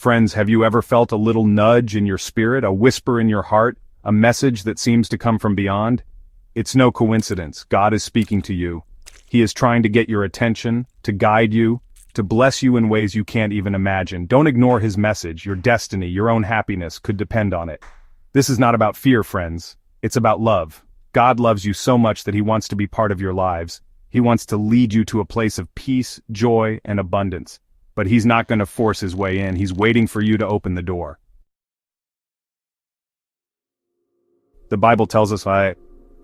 Friends, have you ever felt a little nudge in your spirit, a whisper in your heart, a message that seems to come from beyond? It's no coincidence. God is speaking to you. He is trying to get your attention, to guide you, to bless you in ways you can't even imagine. Don't ignore his message. Your destiny, your own happiness could depend on it. This is not about fear, friends. It's about love. God loves you so much that he wants to be part of your lives. He wants to lead you to a place of peace, joy, and abundance. But he's not going to force his way in. He's waiting for you to open the door. The Bible tells us,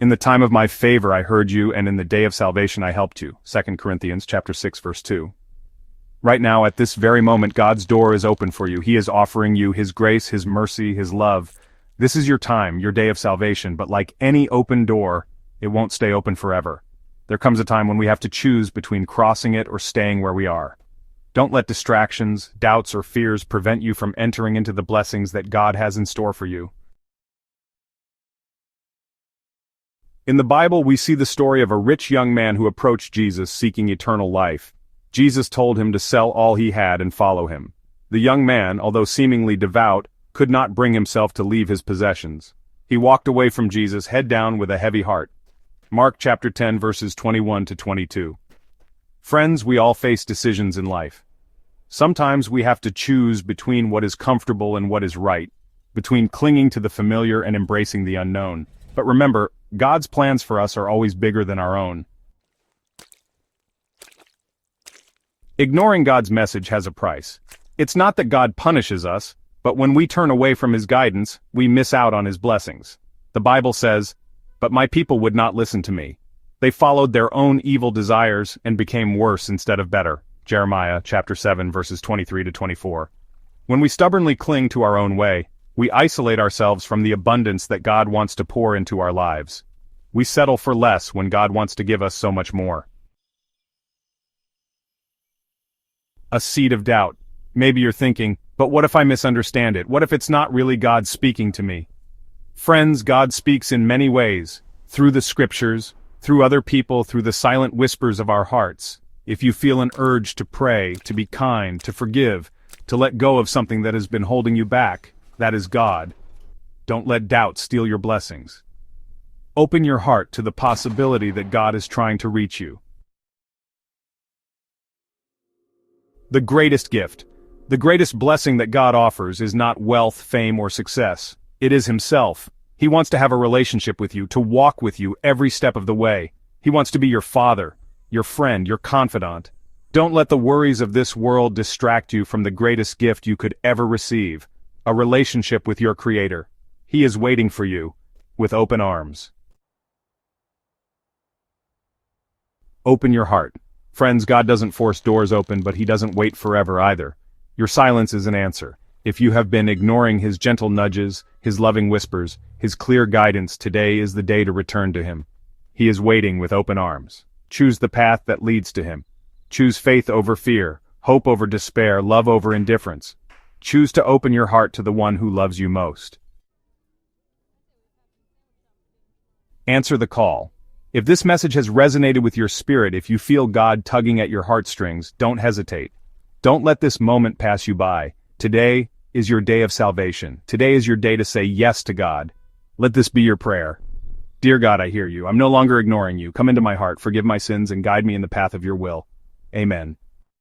in the time of my favor I heard you, and in the day of salvation I helped you. 2 Corinthians chapter 6, verse 2. Right now, at this very moment, God's door is open for you. He is offering you his grace, his mercy, his love. This is your time, your day of salvation, but like any open door, it won't stay open forever. There comes a time when we have to choose between crossing it or staying where we are. Don't let distractions, doubts, or fears prevent you from entering into the blessings that God has in store for you. In the Bible, we see the story of a rich young man who approached Jesus seeking eternal life. Jesus told him to sell all he had and follow him. The young man, although seemingly devout, could not bring himself to leave his possessions. He walked away from Jesus head down with a heavy heart. Mark chapter 10 verses 21 to 22. Friends, we all face decisions in life. Sometimes we have to choose between what is comfortable and what is right, between clinging to the familiar and embracing the unknown. But remember, God's plans for us are always bigger than our own. Ignoring God's message has a price. It's not that God punishes us, but when we turn away from his guidance, we miss out on his blessings. The Bible says, "But my people would not listen to me. They followed their own evil desires and became worse instead of better." Jeremiah chapter 7 verses 23 to 24. When we stubbornly cling to our own way, we isolate ourselves from the abundance that God wants to pour into our lives. We settle for less when God wants to give us so much more. A seed of doubt. Maybe you're thinking, but what if I misunderstand it? What if it's not really God speaking to me? Friends, God speaks in many ways. Through the scriptures, through other people, through the silent whispers of our hearts. If you feel an urge to pray, to be kind, to forgive, to let go of something that has been holding you back, that is God. Don't let doubt steal your blessings. Open your heart to the possibility that God is trying to reach you. The greatest gift, the greatest blessing that God offers is not wealth, fame, or success. It is himself. He wants to have a relationship with you, to walk with you every step of the way. He wants to be your father, your friend, your confidant. Don't let the worries of this world distract you from the greatest gift you could ever receive, a relationship with your Creator. He is waiting for you, with open arms. Open your heart. Friends, God doesn't force doors open, but he doesn't wait forever either. Your silence is an answer. If you have been ignoring his gentle nudges, his loving whispers, his clear guidance, today is the day to return to him. He is waiting with open arms. Choose the path that leads to him. Choose faith over fear, hope over despair, love over indifference. Choose to open your heart to the one who loves you most. Answer the call. If this message has resonated with your spirit, if you feel God tugging at your heartstrings, don't hesitate. Don't let this moment pass you by. Today is your day of salvation. Today is your day to say yes to God. Let this be your prayer. Dear God, I hear you. I'm no longer ignoring you. Come into my heart, forgive my sins, and guide me in the path of your will. Amen.